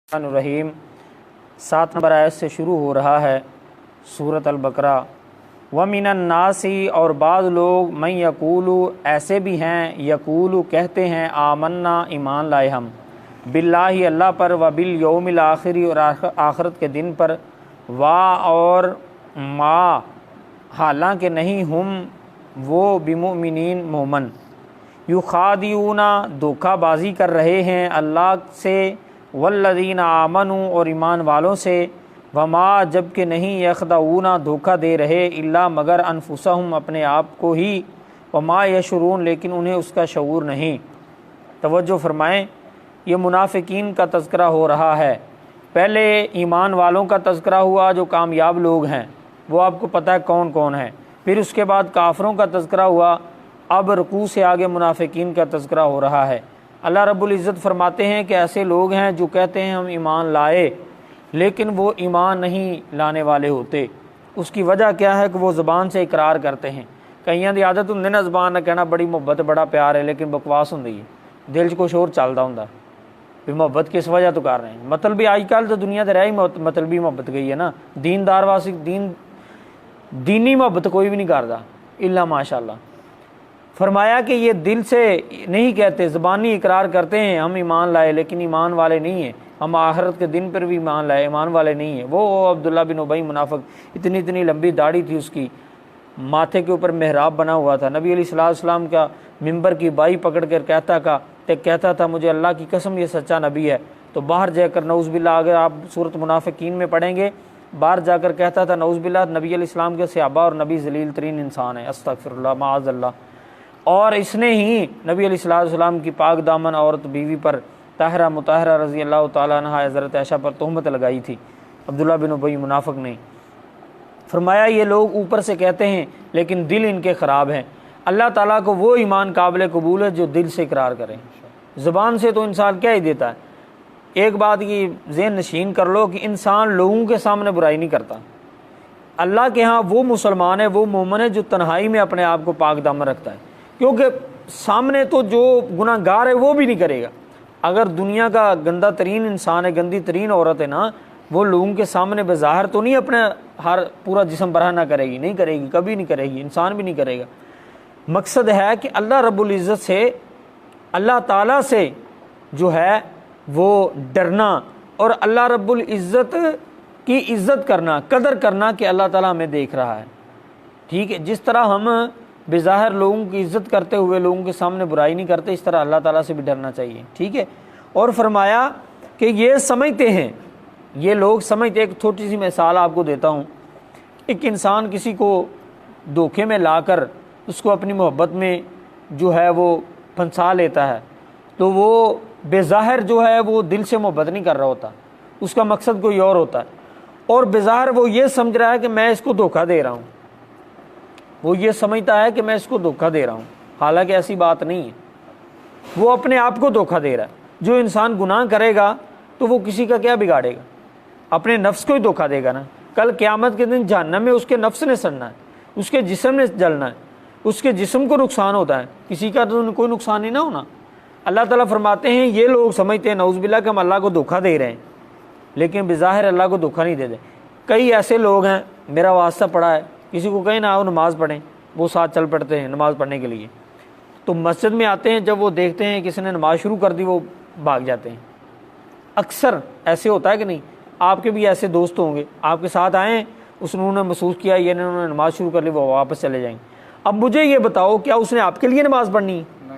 الرحیم 7 نمبر آیت سے شروع ہو رہا ہے سورۃ البقرہ۔ وَمِنَ النَّاسِ اور بعض لوگ من یقولو ایسے بھی ہیں یقولو کہتے ہیں آمنا ایمان لائے ہم باللہ اللہ پر و بالیوم الآخر اور آخرت کے دن پر اور ما حالانکہ نہیں ہم وہ بمؤمنین مومن یخادعون دھوکہ بازی کر رہے ہیں اللہ سے والذین آمنوا اور ایمان والوں سے وما جبکہ نہیں یخدعون دھوکہ دے رہے الا مگر انفسہم اپنے آپ کو ہی وما یشعرون لیکن انہیں اس کا شعور نہیں۔ توجہ فرمائیں، یہ منافقین کا تذکرہ ہو رہا ہے۔ پہلے ایمان والوں کا تذکرہ ہوا جو کامیاب لوگ ہیں، وہ آپ کو پتہ ہے کون کون ہیں۔ پھر اس کے بعد کافروں کا تذکرہ ہوا، اب رکوع سے آگے منافقین کا تذکرہ ہو رہا ہے۔ اللہ رب العزت فرماتے ہیں کہ ایسے لوگ ہیں جو کہتے ہیں ہم ایمان لائے لیکن وہ ایمان نہیں لانے والے ہوتے۔ اس کی وجہ کیا ہے کہ وہ زبان سے اقرار کرتے ہیں۔ کئیاں دی عادت ہوندی نا زبان نہ کہنا بڑی محبت بڑا پیار ہے لیکن بکواس ہوندی ہے، دل 'چ کچھ اور چلدا ہوندا بھی محبت کس وجہ تو کر رہے ہیں۔ مطلب آج کل تو دنیا تے رہ ہی مطلبی محبت گئی ہے نا، دیندار واسطے دینی محبت کوئی بھی نہیں کردا الا ماشاءاللہ۔ فرمایا کہ یہ دل سے نہیں کہتے، زبانی اقرار کرتے ہیں ہم ایمان لائے لیکن ایمان والے نہیں ہیں، ہم آخرت کے دن پر بھی ایمان لائے ایمان والے نہیں ہیں۔ وہ عبداللہ بن ابی منافق، اتنی لمبی داڑھی تھی اس کی، ماتھے کے اوپر محراب بنا ہوا تھا، نبی علیہ الصلوۃ والسلام کا ممبر کی بائی پکڑ کر کہتا تھا مجھے اللہ کی قسم یہ سچا نبی ہے، تو باہر جا کر نعوذ باللہ، اگر آپ سورۃ منافقین میں پڑھیں گے، باہر جا کر کہتا تھا نعوذ باللہ نبی علیہ السلام کے صحابہ اور نبی ذلیل ترین انسان ہے، استغفر اللہ معاذ اللہ۔ اور اس نے ہی نبی علیہ الصلوۃ والسلام کی پاک دامن عورت بیوی پر طاہرہ مطہرہ رضی اللہ تعالیٰ عنہ حضرت عائشہ پر تہمت لگائی تھی، عبداللہ بن ابی منافق نے۔ فرمایا یہ لوگ اوپر سے کہتے ہیں لیکن دل ان کے خراب ہیں۔ اللہ تعالیٰ کو وہ ایمان قابل قبول ہے جو دل سے اقرار کریں، زبان سے تو انسان کیا ہی دیتا ہے۔ ایک بات کی ذہن نشین کر لو کہ انسان لوگوں کے سامنے برائی نہیں کرتا، اللہ کے ہاں وہ مسلمان ہے، وہ مومن ہے جو تنہائی میں اپنے آپ کو پاک دامن رکھتا ہے، کیونکہ سامنے تو جو گناہ گار ہے وہ بھی نہیں کرے گا۔ اگر دنیا کا گندہ ترین انسان ہے، گندی ترین عورت ہے نا، وہ لوگوں کے سامنے بظاہر تو نہیں اپنے ہر پورا جسم برہنہ نہ کرے گی، نہیں کرے گی، کبھی نہیں کرے گی، انسان بھی نہیں کرے گا۔ مقصد ہے کہ اللہ رب العزت سے، اللہ تعالیٰ سے جو ہے وہ ڈرنا اور اللہ رب العزت کی عزت کرنا، قدر کرنا کہ اللہ تعالیٰ ہمیں دیکھ رہا ہے، ٹھیک ہے۔ جس طرح ہم بظاہر لوگوں کی عزت کرتے ہوئے لوگوں کے سامنے برائی نہیں کرتے، اس طرح اللہ تعالیٰ سے بھی ڈرنا چاہیے، ٹھیک ہے۔ اور فرمایا کہ یہ سمجھتے ہیں، یہ لوگ سمجھتے، ایک چھوٹی سی مثال آپ کو دیتا ہوں۔ ایک انسان کسی کو دھوکے میں لا کر اس کو اپنی محبت میں جو ہے وہ پھنسا لیتا ہے، تو وہ بظاہر جو ہے وہ دل سے محبت نہیں کر رہا ہوتا، اس کا مقصد کوئی اور ہوتا ہے، اور بظاہر وہ یہ سمجھ رہا ہے کہ میں اس کو دھوکہ دے رہا ہوں، وہ یہ سمجھتا ہے کہ میں اس کو دھوکہ دے رہا ہوں، حالانکہ ایسی بات نہیں ہے، وہ اپنے آپ کو دھوکہ دے رہا ہے۔ جو انسان گناہ کرے گا تو وہ کسی کا کیا بگاڑے گا؟ اپنے نفس کو ہی دھوکہ دے گا نا۔ کل قیامت کے دن جہنم میں اس کے نفس نے سڑنا ہے، اس کے جسم نے جلنا ہے، اس کے جسم کو نقصان ہوتا ہے، کسی کا تو کوئی نقصان نہیں نہ ہونا۔ اللہ تعالیٰ فرماتے ہیں یہ لوگ سمجھتے ہیں نعوذ باللہ کہ ہم اللہ کو دھوکہ دے رہے ہیں لیکن بظاہر اللہ کو دھوکہ نہیں دے دیں۔ کئی ایسے لوگ ہیں، میرا واسطہ پڑا ہے، کسی کو کہیں نہ آؤ نماز پڑھیں، وہ ساتھ چل پڑتے ہیں نماز پڑھنے کے لیے، تو مسجد میں آتے ہیں، جب وہ دیکھتے ہیں کسی نے نماز شروع کر دی وہ بھاگ جاتے ہیں۔ اکثر ایسے ہوتا ہے کہ نہیں؟ آپ کے بھی ایسے دوست ہوں گے، آپ کے ساتھ آئیں، انہوں نے محسوس کیا یہ انہوں نے نماز شروع کر لی، وہ واپس چلے جائیں۔ اب مجھے یہ بتاؤ کیا اس نے آپ کے لیے نماز پڑھنی ہے؟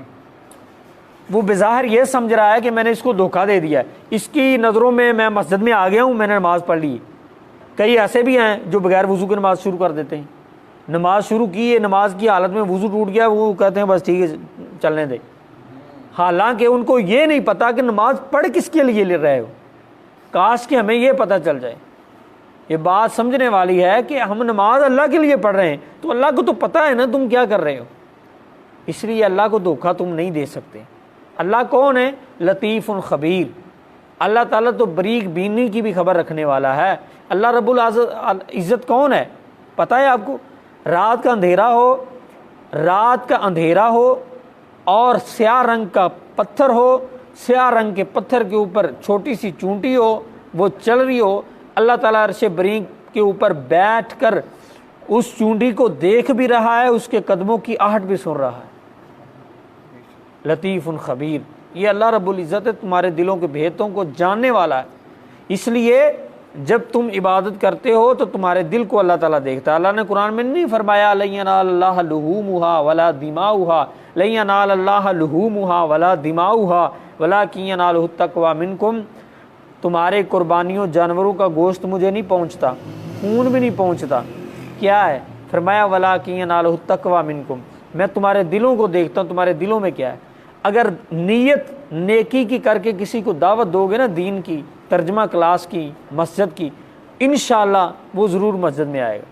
وہ بظاہر یہ سمجھ رہا ہے کہ میں نے اس کو دھوکہ دے دیا ہے، اس کی نظروں میں میں مسجد میں آ گیا ہوں، میں نے نماز پڑھ لی۔ کئی ایسے بھی ہیں جو بغیر وضو کے نماز شروع کر دیتے ہیں، نماز شروع کی ہے، نماز کی حالت میں وضو ٹوٹ گیا، وہ کہتے ہیں بس ٹھیک ہے چلنے دے، حالانکہ ان کو یہ نہیں پتا کہ نماز پڑھ کس کے لیے لے رہے ہو۔ کاش کہ ہمیں یہ پتہ چل جائے، یہ بات سمجھنے والی ہے کہ ہم نماز اللہ کے لیے پڑھ رہے ہیں تو اللہ کو تو پتہ ہے نا تم کیا کر رہے ہو، اس لیے اللہ کو دھوکہ تم نہیں دے سکتے۔ اللہ کون ہے؟ لطیف خبیر، اللہ تعالیٰ تو بریک بینی کی بھی خبر رکھنے والا ہے۔ اللہ رب العزت کون ہے پتہ ہے آپ کو؟ رات کا اندھیرا ہو اور سیاہ رنگ کا پتھر ہو سیاہ رنگ کے پتھر کے اوپر چھوٹی سی چونٹی ہو، وہ چل رہی ہو، اللہ تعالیٰ عرش بریں کے اوپر بیٹھ کر اس چونٹی کو دیکھ بھی رہا ہے، اس کے قدموں کی آہٹ بھی سن رہا ہے۔ لطیف خبیر، یہ اللہ رب العزت ہے، تمہارے دلوں کے بھیتوں کو جاننے والا ہے۔ اس لیے جب تم عبادت کرتے ہو تو تمہارے دل کو اللہ تعالیٰ دیکھتا ہے۔ اللہ نے قرآن میں نہیں فرمایا لن ینال اللہ لحومها ولا دماؤها، لن ینال اللہ لحومها ولا دماؤها ولکن ینالہ التقوی منکم، تمہارے قربانیوں جانوروں کا گوشت مجھے نہیں پہنچتا، خون بھی نہیں پہنچتا، کیا ہے؟ فرمایا ولکن ینالہ التقوی منکم، میں تمہارے دلوں کو دیکھتا ہوں، تمہارے دلوں میں کیا ہے۔ اگر نیت نیکی کی کر کے کسی کو دعوت دو گے نا، دین کی، ترجمہ کلاس کی، مسجد کی، انشاءاللہ وہ ضرور مسجد میں آئے گا۔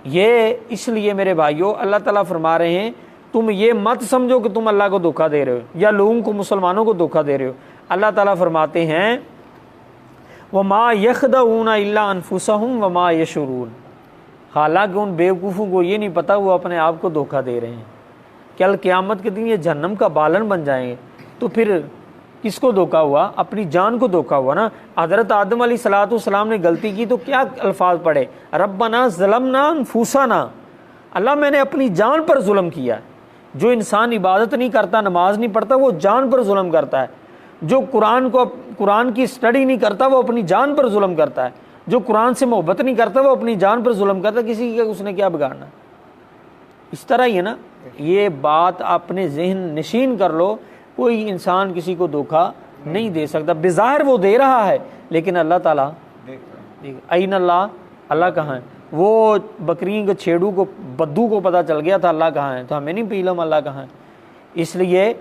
یہ اس لیے میرے بھائیوں اللہ تعالیٰ فرما رہے ہیں تم یہ مت سمجھو کہ تم اللہ کو دھوکہ دے رہے ہو یا لوگوں کو، مسلمانوں کو دھوکہ دے رہے ہو۔ اللہ تعالیٰ فرماتے ہیں وَمَا يَخْدَعُونَ إِلَّا أَنفُسَهُمْ وَمَا يَشْعُرُونَ، حالانکہ ان بیوقوفوں کو یہ نہیں پتا وہ اپنے آپ کو دھوکہ دے رہے ہیں۔ کل قیامت کے دن یہ جہنم کا بالن بن جائیں گے، تو پھر کس کو دھوکہ ہوا؟ اپنی جان کو دھوکہ ہوا نا۔ حضرت آدم علیہ الصلوۃ والسلام نے غلطی کی تو کیا الفاظ پڑھے؟ ربنا ظلمنا انفسنا، اللہ میں نے اپنی جان پر ظلم کیا۔ جو انسان عبادت نہیں کرتا، نماز نہیں پڑھتا، وہ جان پر ظلم کرتا ہے۔ جو قرآن کی اسٹڈی نہیں کرتا وہ اپنی جان پر ظلم کرتا ہے۔ جو قرآن سے محبت نہیں کرتا وہ اپنی جان پر ظلم کرتا ہے۔ کسی کا اس نے کیا بگاڑنا؟ اس طرح ہی ہے نا، یہ بات اپنے ذہن نشین کر لو، کوئی انسان کسی کو دھوکہ نہیں دے سکتا۔ بظاہر وہ دے رہا ہے لیکن اللہ تعالیٰ این اللہ، اللہ کہاں ہے؟ وہ بکریوں کے چھیڑو کو، بدو کو پتہ چل گیا تھا اللہ کہاں ہے، تو ہمیں نہیں معلوم اللہ کہاں ہے۔ اس لیے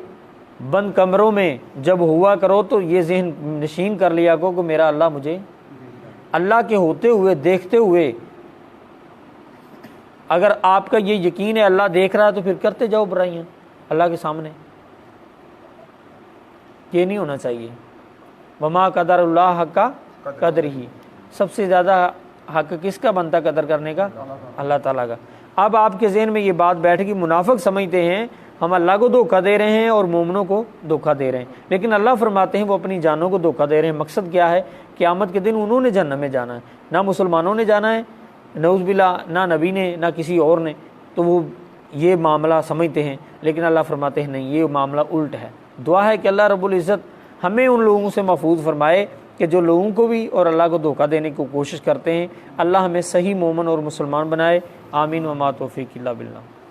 بند کمروں میں جب ہوا کرو تو یہ ذہن نشین کر لیا کرو کہ میرا اللہ مجھے، اللہ کے ہوتے ہوئے، دیکھتے ہوئے، اگر آپ کا یہ یقین ہے اللہ دیکھ رہا ہے تو پھر کرتے جاؤ برائیاں اللہ کے سامنے۔ یہ نہیں ہونا چاہیے۔ وما قدر اللہ حق قدر ہی، سب سے زیادہ حق کس کا بنتا قدر کرنے کا؟ اللہ تعالیٰ کا۔ اب آپ کے ذہن میں یہ بات بیٹھ گئی، منافق سمجھتے ہیں ہم اللہ کو دھوکہ دے رہے ہیں اور مومنوں کو دھوکہ دے رہے ہیں، لیکن اللہ فرماتے ہیں وہ اپنی جانوں کو دھوکہ دے رہے ہیں۔ مقصد کیا ہے؟ قیامت کے دن انہوں نے جہنم میں جانا ہے، نہ مسلمانوں نے جانا ہے، نعوذ باللہ، نہ نبی نے، نہ کسی اور نے، تو وہ یہ معاملہ سمجھتے ہیں، لیکن اللہ فرماتے ہیں نہیں، یہ معاملہ الٹ ہے۔ دعا ہے کہ اللہ رب العزت ہمیں ان لوگوں سے محفوظ فرمائے کہ جو لوگوں کو بھی اور اللہ کو دھوکہ دینے کی کوشش کرتے ہیں۔ اللہ ہمیں صحیح مومن اور مسلمان بنائے، آمین۔ وما توفیق الا باللہ۔